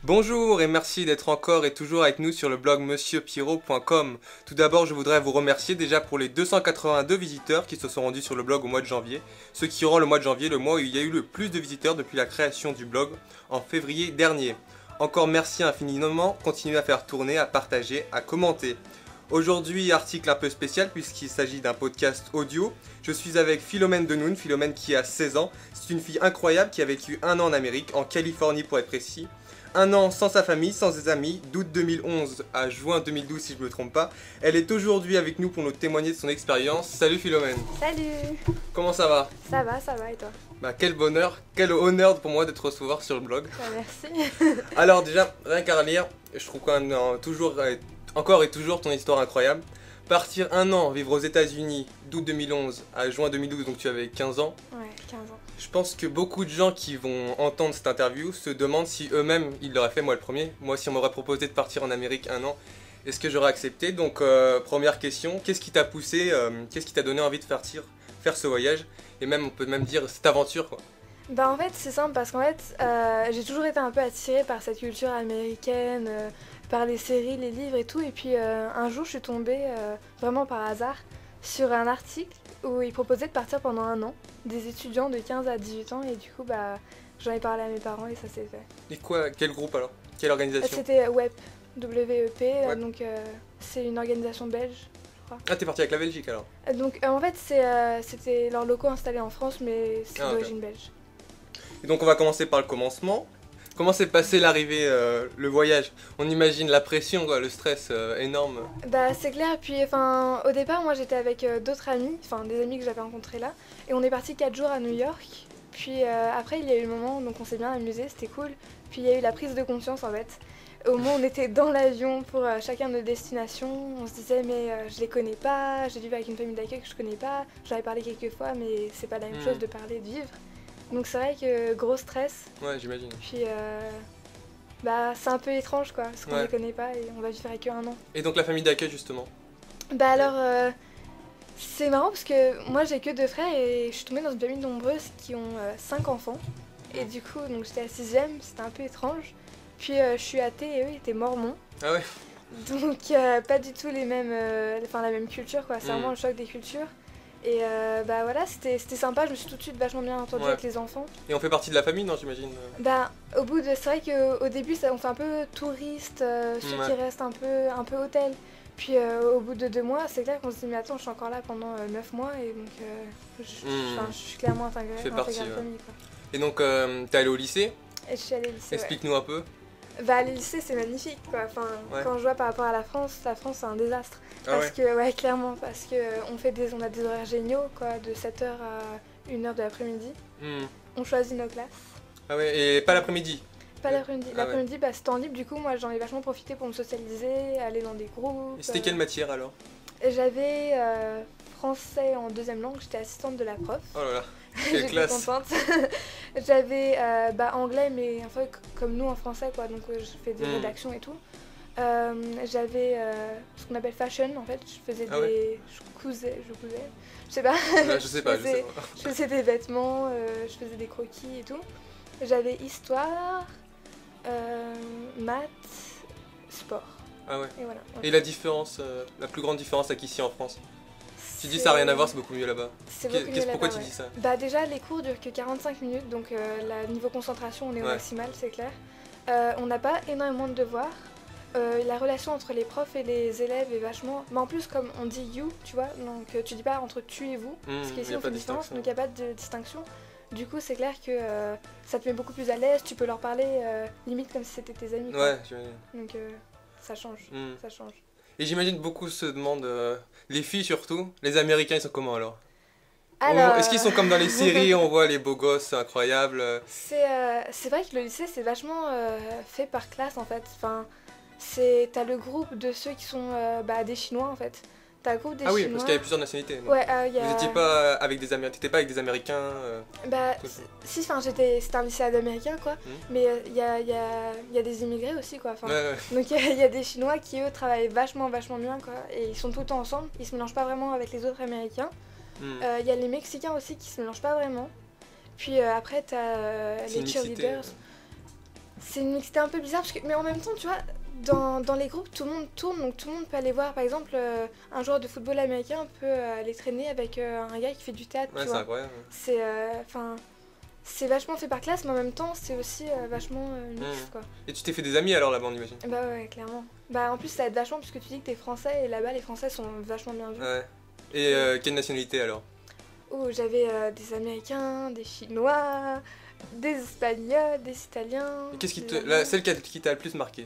Bonjour et merci d'être encore et toujours avec nous sur le blog monsieurpirot.com. Tout d'abord, je voudrais vous remercier déjà pour les 282 visiteurs qui se sont rendus sur le blog au mois de janvier, ce qui rend le mois de janvier le mois où il y a eu le plus de visiteurs depuis la création du blog en février dernier. Encore merci infiniment, continuez à faire tourner, à partager, à commenter. Aujourd'hui, article un peu spécial puisqu'il s'agit d'un podcast audio. Je suis avec Philomène Denoun, Philomène qui a 16 ans. C'est une fille incroyable qui a vécu un an en Amérique, en Californie pour être précis. Un an sans sa famille, sans ses amis, d'août 2011 à juin 2012 si je ne me trompe pas. Elle est aujourd'hui avec nous pour nous témoigner de son expérience. Salut Philomène. Salut. Comment ça va? Ça va et toi? Bah quel bonheur, quel honneur pour moi de te recevoir sur le blog. Bah, merci. Alors déjà, rien qu'à relire, je trouve quand même encore et toujours ton histoire incroyable. Partir un an vivre aux États-Unis d'août 2011 à juin 2012, donc tu avais 15 ans. Ouais, 15 ans. Je pense que beaucoup de gens qui vont entendre cette interview se demandent si eux-mêmes ils l'auraient fait, moi le premier. Moi, si on m'aurait proposé de partir en Amérique un an, est-ce que j'aurais accepté? Donc, première question, qu'est-ce qui t'a poussé, qu'est-ce qui t'a donné envie de faire ce voyage? Et même, on peut même dire cette aventure, quoi. Bah en fait c'est simple parce qu'en fait j'ai toujours été un peu attirée par cette culture américaine, par les séries, les livres et tout. Et puis un jour je suis tombée vraiment par hasard sur un article où ils proposaient de partir pendant un an, des étudiants de 15 à 18 ans. Et du coup bah j'en ai parlé à mes parents et ça s'est fait. Et quoi, quel groupe alors? Quelle organisation? C'était WEP, W-E-P, Ouais. donc c'est une organisation belge. Ah, t'es parti avec la Belgique alors? Donc en fait c'était leurs locaux installés en France mais c'est Ah, ok. d'origine belge. Et donc, on va commencer par le commencement. Comment s'est passé l'arrivée, le voyage? On imagine la pression, quoi, le stress énorme. Bah c'est clair, puis enfin au départ moi j'étais avec d'autres amis, enfin des amis que j'avais rencontrés là, et on est parti 4 jours à New York, puis après il y a eu le moment, donc on s'est bien amusé, c'était cool, puis il y a eu la prise de conscience en fait. Au moment où on était dans l'avion pour chacun de nos destinations, on se disait mais je les connais pas, j'ai dû vivre avec une famille d'accueil que je connais pas, j'en avais parlé quelques fois mais c'est pas la même chose de parler, de vivre. Donc c'est vrai que gros stress, Ouais, j'imagine. puis bah c'est un peu étrange quoi, parce qu'on Ouais. les connaît pas et on va vivre avec eux un an. Et donc, la famille d'accueil, justement? Bah alors, c'est marrant parce que moi j'ai que 2 frères et je suis tombée dans une famille nombreuse qui ont 5 enfants. Et du coup, donc j'étais la 6ème, c'était un peu étrange. Puis je suis athée et eux ils étaient mormons. Ah ouais? Donc pas du tout les mêmes, enfin la même culture quoi, c'est vraiment le choc des cultures. Et bah voilà, c'était sympa, je me suis tout de suite vachement bien entendue Ouais. avec les enfants. Et on fait partie de la famille, non, j'imagine? Bah au bout de, c'est vrai qu'au début ça, on fait un peu touriste, ceux Ouais. qui restent un peu hôtel. Puis au bout de 2 mois, c'est clair qu'on se dit mais attends, je suis encore là pendant 9 mois et donc je suis clairement intégrée Fais à partie, la ouais. famille quoi. Et donc, t'es allé au lycée? Et je suis allée au lycée. Explique-nous un peu. Ouais. Bah le lycée c'est magnifique quoi. Enfin Ouais. quand je vois par rapport à la France c'est un désastre. Ah Parce ouais? que ouais clairement parce que on a des horaires géniaux quoi, de 7h à 1h de l'après-midi. On choisit nos classes. Ah ouais, et pas l'après-midi? Pas l'après-midi. Ah L'après-midi, bah, c'est temps libre, du coup, moi j'en ai vachement profité pour me socialiser, aller dans des groupes. Et c'était quelle matière alors? J'avais français en deuxième langue, j'étais assistante de la prof. Oh là là, quelle J'étais classe! contente. J'avais anglais, mais un peu comme nous en français, quoi, donc je fais des rédactions et tout. J'avais ce qu'on appelle fashion, en fait, je faisais Ah ouais. je cousais, je sais pas. Là, je sais pas. Je faisais des vêtements, je faisais des croquis et tout. J'avais histoire, maths, sport. Ah ouais. Et voilà. Et la différence, la plus grande différence avec ici en France? Tu dis ça n'a rien à voir, c'est beaucoup mieux là-bas. C'est beaucoup mieux Pourquoi là-bas, tu dis ça? Bah déjà les cours durent que 45 minutes, donc niveau concentration on est au maximal, c'est clair. On n'a pas énormément de devoirs. La relation entre les profs et les élèves est vachement... Mais en plus comme on dit you, tu vois, donc tu dis pas entre tu et vous, parce qu'ici on fait une différence, donc il n'y a pas de distinction. Du coup c'est clair que ça te met beaucoup plus à l'aise, tu peux leur parler limite comme si c'était tes amis. Ouais, j'imagine. Donc ça change, ça change. Et j'imagine beaucoup se demandent, les filles surtout, les Américains ils sont comment alors? Alors, Est-ce qu'ils sont comme dans les séries, on voit les beaux gosses incroyables? c'est vrai que le lycée c'est vachement fait par classe en fait. Enfin, t'as le groupe de ceux qui sont des Chinois en fait. T'as le groupe des Ah oui, Chinois. parce qu'il y avait plusieurs nationalités. Donc. Ouais, Vous étiez pas avec des Américains, t'étais pas avec des Américains Bah, tout ça. si, enfin, c'était un lycée américain quoi, mais il y a des immigrés aussi quoi. Enfin, Ouais. donc il y a des Chinois qui eux travaillent vachement bien quoi, et ils sont tout le temps ensemble, ils se mélangent pas vraiment avec les autres Américains. Il y a les Mexicains aussi qui se mélangent pas vraiment. Puis après t'as les cheerleaders. C'est une mixité un peu bizarre, mais en même temps, tu vois, dans les groupes, tout le monde tourne, donc tout le monde peut aller voir. Par exemple, un joueur de football américain peut aller traîner avec un gars qui fait du théâtre, Ouais, tu c'est vois. incroyable. C'est vachement fait par classe, mais en même temps, c'est aussi vachement mixte, quoi. Et tu t'es fait des amis alors là-bas, on imagine? Bah ouais, clairement. Bah en plus, ça aide vachement, puisque tu dis que t'es français, et là-bas, les Français sont vachement bien vus. Ouais. Et quelle nationalité alors? Oh, j'avais des Américains, des Chinois, des Espagnols, des Italiens. Et qu'est-ce qui des celle qui t'a le plus marqué?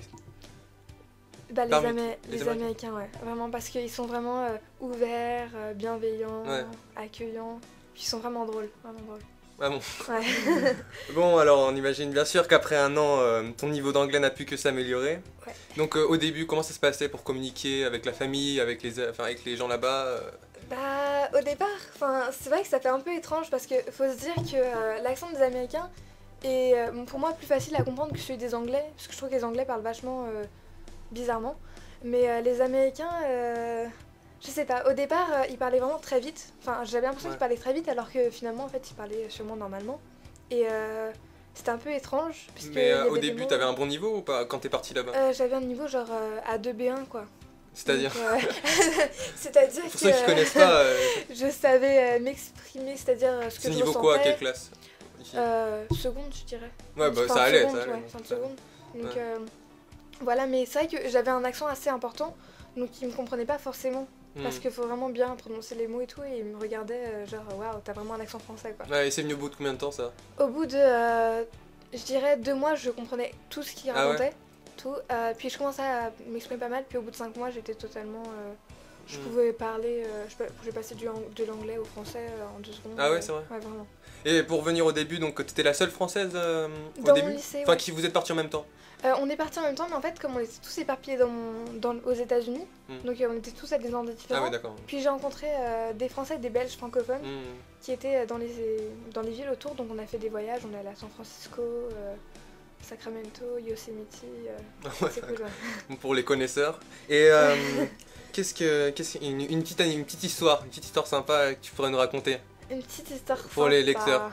Bah, Parmi les les Américains, ouais. Vraiment, parce qu'ils sont vraiment ouverts, bienveillants, Ouais. accueillants. Puis ils sont vraiment drôles, vraiment drôles. Ah bon. Ouais. Bon, alors on imagine bien sûr qu'après un an, ton niveau d'anglais n'a pu que s'améliorer. Ouais. Donc au début, comment ça se passait pour communiquer avec la famille, avec avec les gens là-bas Bah, au départ, c'est vrai que ça fait un peu étrange parce que faut se dire que l'accent des Américains est pour moi plus facile à comprendre que celui des Anglais, parce que je trouve que les Anglais parlent vachement bizarrement. Mais les Américains, je sais pas, au départ, ils parlaient vraiment très vite. Enfin, j'avais l'impression Ouais. qu'ils parlaient très vite alors que finalement, en fait, ils parlaient sûrement normalement. Et c'était un peu étrange. Puisque Mais il y avait au des début, mots- t'avais un bon niveau ou pas quand t'es parti là-bas? J'avais un niveau genre A2B1 quoi. C'est-à-dire, Donc, c'est-à-dire pour que ceux qui connaissent pas, je savais m'exprimer, c'est-à-dire ce que c'est je niveau ressentais. quoi, quelle classe ici? Seconde, je dirais. Ouais, bah Fin ça de allait, seconde, ça allait. ouais, fin de seconde. Donc Ouais. voilà, mais c'est vrai que j'avais un accent assez important, donc ils me comprenaient pas forcément. Parce Hmm. qu'il faut vraiment bien prononcer les mots et tout, et ils me regardaient genre waouh, t'as vraiment un accent français quoi. Ouais, et c'est venu au bout de combien de temps ça? Au bout de, je dirais 2 mois, je comprenais tout ce qu'ils Ah ouais. racontaient, tout. Puis je commençais à m'exprimer pas mal, puis au bout de 5 mois, j'étais totalement. Je Hmm. pouvais parler, j'ai passé de l'anglais au français en 2 secondes. Ah ouais, c'est vrai. Ouais, vraiment. Et pour revenir au début, donc t'étais la seule française au Dans mon début? lycée, Enfin, ouais. qui vous êtes partis en même temps? On est partis en même temps, mais en fait, comme on était tous éparpillés aux États-Unis, donc on était tous à des endroits Ah différents. ouais, d'accord. Puis j'ai rencontré des Français et des Belges francophones Hmm. qui étaient dans les villes autour, donc on a fait des voyages, on est allé à San Francisco, Sacramento, Yosemite, Ouais, c'est cool, ouais. pour les connaisseurs. Et une petite histoire sympa que tu pourrais nous raconter? Une petite histoire Pour les sympa. lecteurs.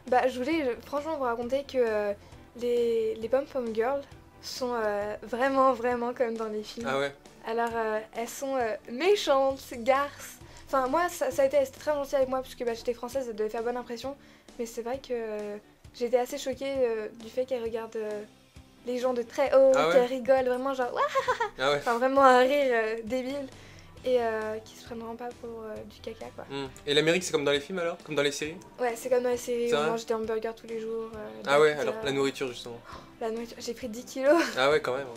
Bah, je voulais franchement vous raconter que les Pom-Pom Girls sont vraiment, vraiment comme dans les films. Ah ouais? Alors, elles sont méchantes, garces. Enfin, moi, ça a été c'était très gentil avec moi, parce que bah, j'étais française, ça devait faire bonne impression. Mais c'est vrai que j'étais assez choquée du fait qu'elles regardent les gens de très haut, Ah ouais. qu'elles rigolent vraiment, genre, ouah, Ah ouais. enfin, vraiment un rire débile. Et qui se prennent vraiment pas pour du caca, quoi. Hmm. Et l'Amérique, c'est comme dans les films alors? Comme dans les séries? Ouais, c'est comme dans les séries C'est où on vrai mange des hamburgers tous les jours. Ah ouais, des alors pizzas. la nourriture justement. La nourriture, j'ai pris 10 kilos. Ah ouais, quand même. Ouais,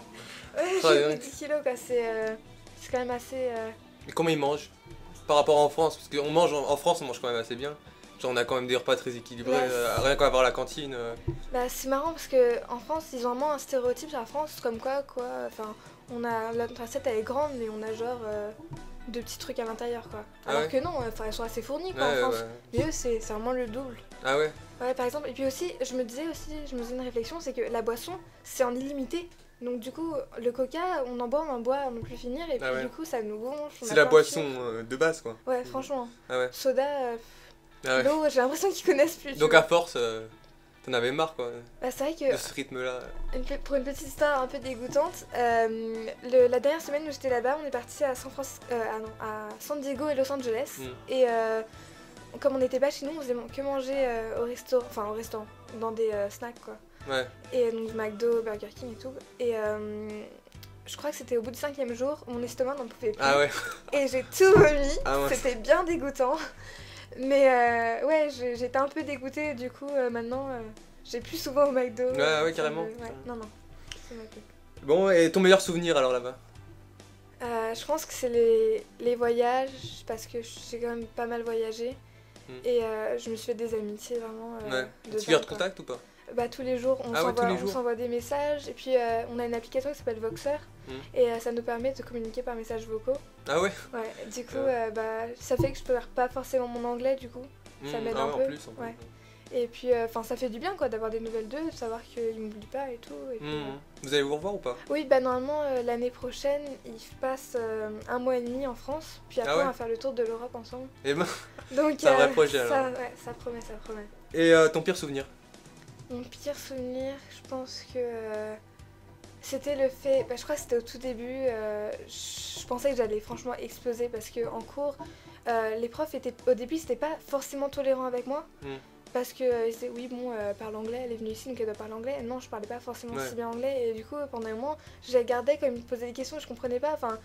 Ah, j'ai ouais. pris 10 kilos, quoi. C'est quand même assez. Et comment ils mangent? Par rapport en France? Parce qu'on mange en France, on mange quand même assez bien. Genre, on a quand même des repas très équilibrés, Ouais. rien qu'à avoir la cantine. Bah, c'est marrant parce que en France, ils ont vraiment un stéréotype sur la France, comme quoi. Enfin, notre assiette elle est grande, mais on a genre 2 petits trucs à l'intérieur, quoi. Ah Alors ouais. que non, enfin, elles sont assez fournies, quoi, Ouais, en ouais, France. ouais. Mais eux, c'est vraiment le double. Ah ouais? Ouais, par exemple. Et puis aussi, je me faisais une réflexion, c'est que la boisson, c'est en illimité. Donc du coup, le coca, on en boit, on ne peut plus finir, et puis Ah ouais. du coup, ça nous gonfle. on C'est a la plein de boisson sucre. de base quoi. Ouais, franchement. Ah ouais. Soda, Ah ouais. l'eau, j'ai l'impression qu'ils connaissent plus. tu Donc vois. à force, t'en avais marre quoi, Bah, c'est vrai de que, ce rythme-là. pour une petite histoire un peu dégoûtante, la dernière semaine où j'étais là-bas, on est parti à à San Diego et Los Angeles. Mm. Et comme on n'était pas chez nous, on faisait que manger au restaurant, dans des snacks quoi. Ouais. Et donc McDo, Burger King et tout. Et je crois que c'était au bout du 5e jour, mon estomac n'en pouvait plus. Ah ouais. Et j'ai tout vomi, Ah ouais. c'était bien dégoûtant. Mais ouais, j'étais un peu dégoûtée, du coup maintenant j'ai plus souvent au McDo. Ouais, carrément. Ouais, non, c'est McDo. Bon, et ton meilleur souvenir alors là-bas? Je pense que c'est les voyages, parce que j'ai quand même pas mal voyagé. Mm. Et je me suis fait des amitiés vraiment. Ouais. de Tu gardes dingue, quoi. contact ou pas? Bah, tous les jours, Ah ouais, tous les on jours. s'envoie des messages. Et puis on a une application qui s'appelle Voxer. Mm. Et ça nous permet de communiquer par messages vocaux. Ah ouais? Ouais, du coup, Ouais. bah, ça fait que je perds pas forcément mon anglais du coup. Ça m'aide Ah un ouais, peu. en plus. Ouais. Et puis, ça fait du bien quoi d'avoir des nouvelles d'eux, de savoir qu'ils m'oublient pas et tout. Et puis, Vous allez vous revoir ou pas? Oui, bah normalement l'année prochaine, ils passent 1 mois et demi en France. Puis après, Ah ouais. on va faire le tour de l'Europe ensemble. Eh ben. Donc, C'est un vrai projet, ça, alors. ouais, ça promet, ça promet. Et ton pire souvenir? Mon pire souvenir, je pense que c'était le fait, je crois que c'était au tout début, je pensais que j'allais franchement exploser parce que en cours, les profs étaient, au début, c'était pas forcément tolérants avec moi. Parce que c'est oui bon parle anglais, elle est venue ici donc elle doit parler anglais. Non, je parlais pas forcément si bien anglais et du coup pendant un moment je la gardais quand ils me posaient des questions, je comprenais pas. Enfin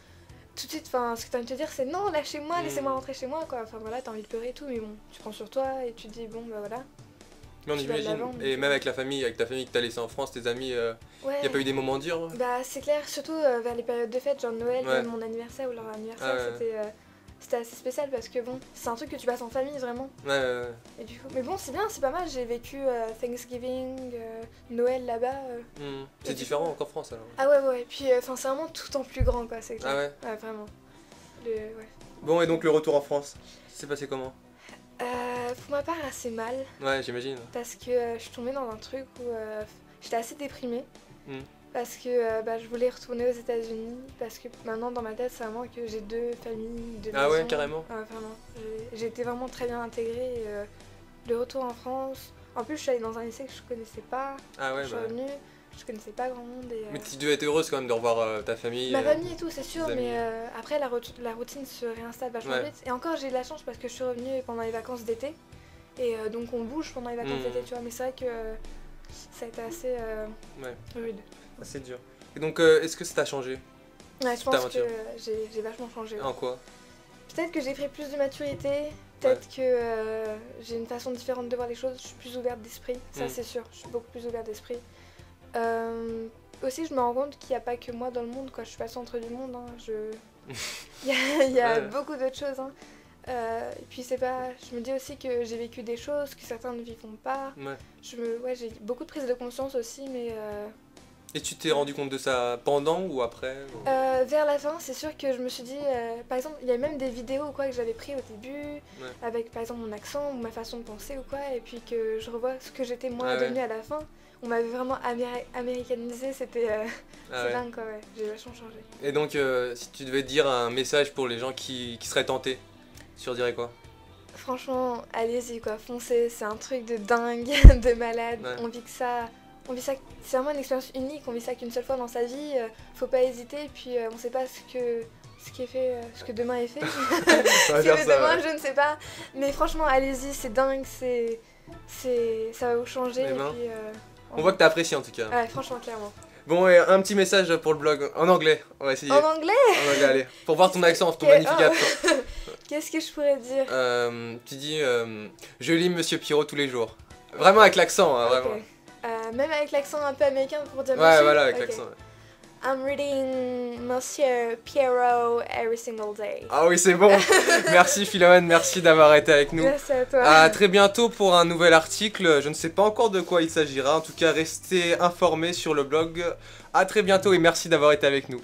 tout de suite, ce que t'as envie de te dire c'est non, lâchez-moi, laissez-moi rentrer chez moi quoi. Enfin voilà, t'as envie de pleurer et tout, mais bon, tu prends sur toi et tu te dis bon bah voilà. Mais on imagine. Et même avec la famille, avec ta famille que t'as laissé en France, tes amis, y a pas eu des moments durs? Bah c'est clair, surtout vers les périodes de fête, genre Noël, même mon anniversaire ou leur anniversaire, c'était assez spécial parce que bon, c'est un truc que tu passes en famille vraiment. Et du coup, mais bon, c'est bien, c'est pas mal. J'ai vécu Thanksgiving, Noël là-bas. C'est différent qu'en France alors. Ah ouais. Puis c'est vraiment tout en plus grand quoi, c'est clair. Ouais, vraiment. Bon, et donc le retour en France, c'est passé comment? Pour ma part, assez mal. Ouais, j'imagine. Parce que je suis tombée dans un truc où j'étais assez déprimée. Parce que je voulais retourner aux États-Unis, parce que maintenant dans ma tête c'est vraiment que j'ai 2 familles, 2 maisons. Ah ouais, carrément. Vraiment. J'ai été vraiment très bien intégrée. Et, le retour en France, en plus je suis allée dans un lycée que je connaissais pas. Ah ouais, je suis revenue, je connaissais pas grand monde. Et, mais tu devais être heureuse quand même de revoir ta famille. Ma famille et tout, c'est sûr, mais après la routine se réinstalle vachement vite. Et encore j'ai eu de la chance parce que je suis revenue pendant les vacances d'été. Et donc on bouge pendant les vacances d'été, tu vois, mais c'est vrai que ça a été assez rude. C'est dur. Et donc, est-ce que ça t'a changé? Ouais, je pense que j'ai vachement changé. Ouais. En quoi? Peut-être que j'ai pris plus de maturité, peut-être que j'ai une façon différente de voir les choses, je suis plus ouverte d'esprit, ça c'est sûr, je suis beaucoup plus ouverte d'esprit. Aussi, je me rends compte qu'il n'y a pas que moi dans le monde, quoi. Je suis pas le centre du monde, hein. Il y a beaucoup d'autres choses. Hein. Et puis je me dis aussi que j'ai vécu des choses que certains ne vivront pas. J'ai beaucoup de prise de conscience aussi, mais... Et tu t'es rendu compte de ça pendant ou après Vers la fin, c'est sûr que je me suis dit, par exemple, il y a même des vidéos ou quoi que j'avais pris au début, avec par exemple mon accent ou ma façon de penser ou quoi, et puis que je revois ce que j'étais moi devenue à la fin. On m'avait vraiment américanisé, c'était dingue quoi, j'ai vachement changé. Et donc, si tu devais dire un message pour les gens qui seraient tentés, tu leur dirais quoi? Franchement, allez-y quoi, foncez, c'est un truc de dingue, de malade, on vit ça, c'est vraiment une expérience unique, on vit ça qu'une seule fois dans sa vie, faut pas hésiter, et puis on sait pas ce que demain est fait. Demain, je ne sais pas, mais franchement, allez-y, c'est dingue, ça va vous changer. Et puis, on voit que t'as apprécié en tout cas. Ouais, franchement, clairement. Bon, et un petit message pour le blog, en anglais, on va essayer. En anglais? En anglais, allez, pour voir ton accent, ton magnifique accent. Qu'est-ce que je pourrais dire? Tu dis, je lis Monsieur Pirot tous les jours. Vraiment avec l'accent, hein, vraiment. Même avec l'accent un peu américain pour dire monsieur. Ouais, voilà, avec l'accent. I'm reading Monsieur Pirot every single day. Ah oui, c'est bon. Merci Philomène, merci d'avoir été avec nous. Merci à toi. À très bientôt pour un nouvel article. Je ne sais pas encore de quoi il s'agira. En tout cas, restez informés sur le blog. À très bientôt et merci d'avoir été avec nous.